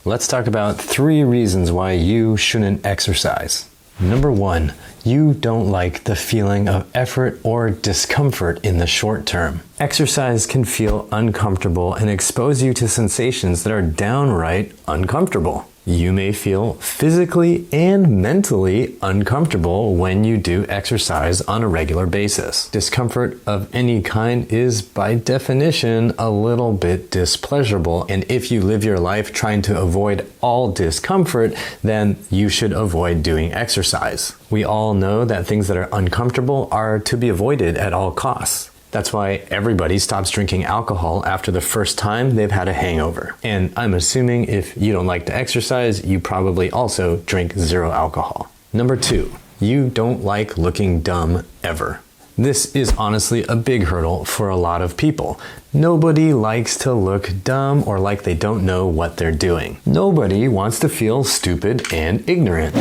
Let's talk about 3 reasons why you shouldn't exercise. Number 1, you don't like the feeling of effort or discomfort in the short term. Exercise can feel uncomfortable and expose you to sensations that are downright uncomfortable. You may feel physically and mentally uncomfortable when you do exercise on a regular basis. Discomfort of any kind is, by definition, a little bit displeasurable, and if you live your life trying to avoid all discomfort, then you should avoid doing exercise. We all know that things that are uncomfortable are to be avoided at all costs. That's why everybody stops drinking alcohol after the first time they've had a hangover. And I'm assuming if you don't like to exercise, you probably also drink 0 alcohol. Number 2, you don't like looking dumb ever. This is honestly a big hurdle for a lot of people. Nobody likes to look dumb or like they don't know what they're doing. Nobody wants to feel stupid and ignorant.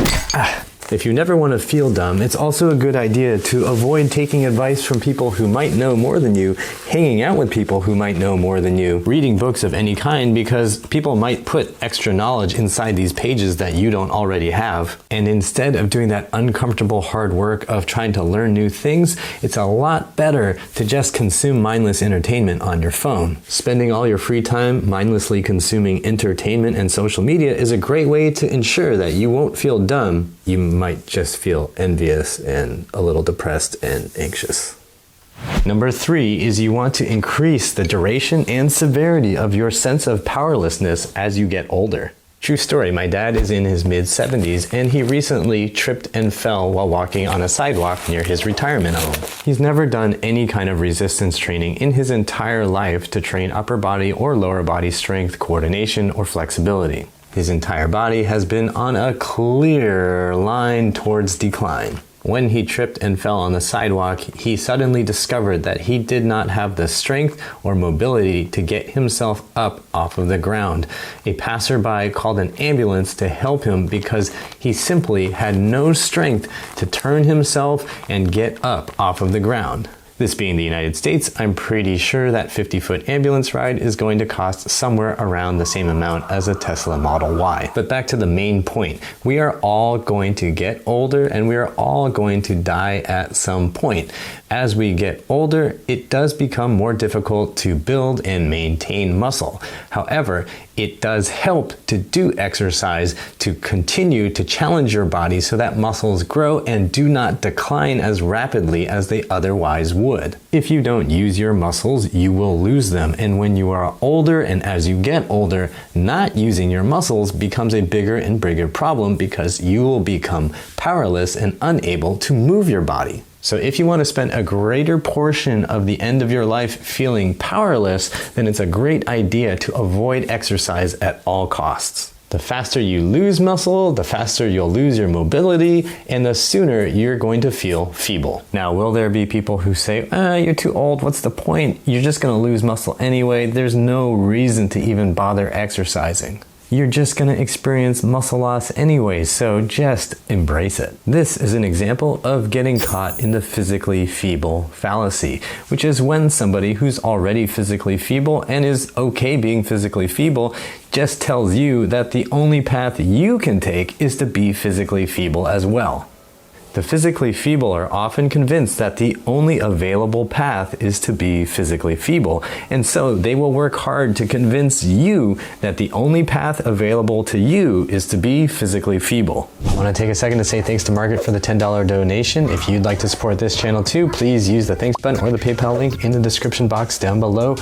If you never want to feel dumb, it's also a good idea to avoid taking advice from people who might know more than you, hanging out with people who might know more than you, reading books of any kind, because people might put extra knowledge inside these pages that you don't already have. And instead of doing that uncomfortable hard work of trying to learn new things, it's a lot better to just consume mindless entertainment on your phone. Spending all your free time mindlessly consuming entertainment and social media is a great way to ensure that you won't feel dumb. You might just feel envious and a little depressed and anxious. Number 3 is you want to increase the duration and severity of your sense of powerlessness as you get older. True story, my dad is in his mid-70s and he recently tripped and fell while walking on a sidewalk near his retirement home. He's never done any kind of resistance training in his entire life to train upper body or lower body strength, coordination, or flexibility. His entire body has been on a clear line towards decline. When he tripped and fell on the sidewalk, he suddenly discovered that he did not have the strength or mobility to get himself up off of the ground. A passerby called an ambulance to help him because he simply had no strength to turn himself and get up off of the ground. This being the United States, I'm pretty sure that 50-foot ambulance ride is going to cost somewhere around the same amount as a Tesla Model Y. But back to the main point, we are all going to get older and we are all going to die at some point. As we get older, it does become more difficult to build and maintain muscle. However, it does help to do exercise to continue to challenge your body so that muscles grow and do not decline as rapidly as they otherwise would. If you don't use your muscles, you will lose them. And when you are older and as you get older, not using your muscles becomes a bigger and bigger problem because you will become powerless and unable to move your body. So if you want to spend a greater portion of the end of your life feeling powerless, then it's a great idea to avoid exercise at all costs. The faster you lose muscle, the faster you'll lose your mobility, and the sooner you're going to feel feeble. Now, will there be people who say, you're too old, what's the point? You're just going to lose muscle anyway. There's no reason to even bother exercising. You're just going to experience muscle loss anyway, so just embrace it. This is an example of getting caught in the physically feeble fallacy, which is when somebody who's already physically feeble and is okay being physically feeble just tells you that the only path you can take is to be physically feeble as well. The physically feeble are often convinced that the only available path is to be physically feeble, and so they will work hard to convince you that the only path available to you is to be physically feeble. I want to take a second to say thanks to Margaret for the $10 donation. If you'd like to support this channel too, please use the thanks button or the PayPal link in the description box down below.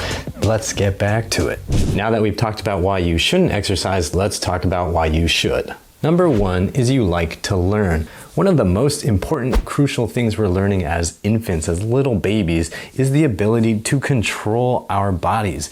Let's get back to it. Now that we've talked about why you shouldn't exercise, let's talk about why you should. Number 1 is you like to learn. One of the most important, crucial things we're learning as infants, as little babies, is the ability to control our bodies.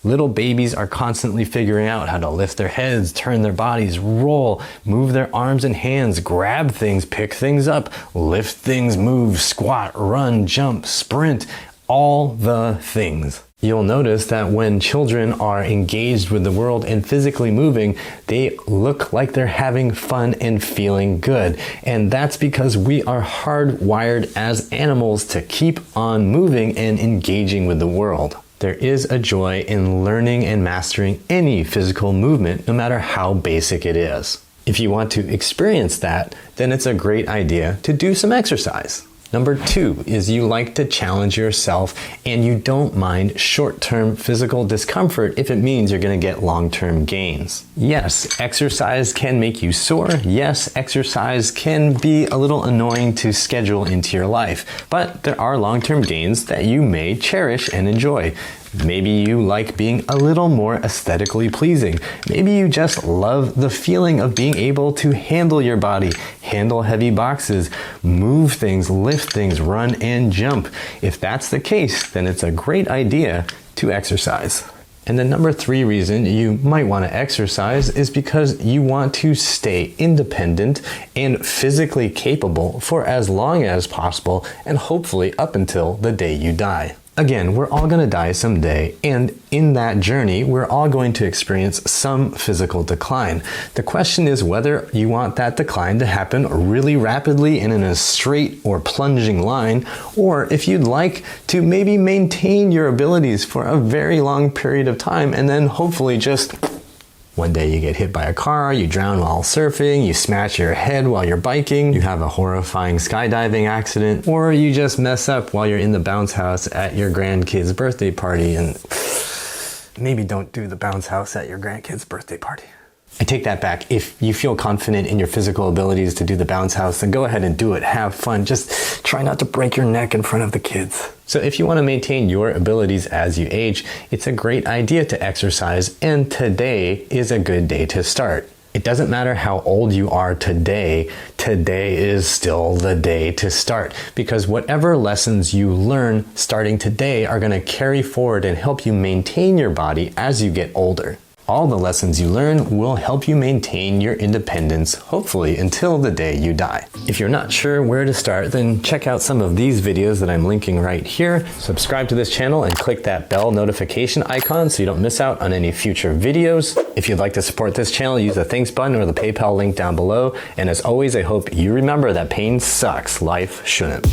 Little babies are constantly figuring out how to lift their heads, turn their bodies, roll, move their arms and hands, grab things, pick things up, lift things, move, squat, run, jump, sprint, all the things. You'll notice that when children are engaged with the world and physically moving, they look like they're having fun and feeling good. And that's because we are hardwired as animals to keep on moving and engaging with the world. There is a joy in learning and mastering any physical movement, no matter how basic it is. If you want to experience that, then it's a great idea to do some exercise. Number 2 is you like to challenge yourself and you don't mind short-term physical discomfort if it means you're going to get long-term gains. Yes, exercise can make you sore. Yes, exercise can be a little annoying to schedule into your life, but there are long-term gains that you may cherish and enjoy. Maybe you like being a little more aesthetically pleasing. Maybe you just love the feeling of being able to handle your body, handle heavy boxes, move things, lift things, run and jump. If that's the case, then it's a great idea to exercise. And the number 3 reason you might want to exercise is because you want to stay independent and physically capable for as long as possible, and hopefully up until the day you die. Again, we're all going to die someday, and in that journey, we're all going to experience some physical decline. The question is whether you want that decline to happen really rapidly and in a straight or plunging line, or if you'd like to maybe maintain your abilities for a very long period of time and then hopefully just one day you get hit by a car, you drown while surfing, you smash your head while you're biking, you have a horrifying skydiving accident, or you just mess up while you're in the bounce house at your grandkid's birthday party. And maybe don't do the bounce house at your grandkid's birthday party. I take that back. If you feel confident in your physical abilities to do the bounce house, then go ahead and do it. Have fun. Just try not to break your neck in front of the kids. So if you want to maintain your abilities as you age, it's a great idea to exercise, and today is a good day to start. It doesn't matter how old you are today, today is still the day to start, because whatever lessons you learn starting today are going to carry forward and help you maintain your body as you get older. All the lessons you learn will help you maintain your independence, hopefully until the day you die. If you're not sure where to start, then check out some of these videos that I'm linking right here. Subscribe to this channel and click that bell notification icon so you don't miss out on any future videos. If you'd like to support this channel, use the thanks button or the PayPal link down below. And as always, I hope you remember that pain sucks, life shouldn't.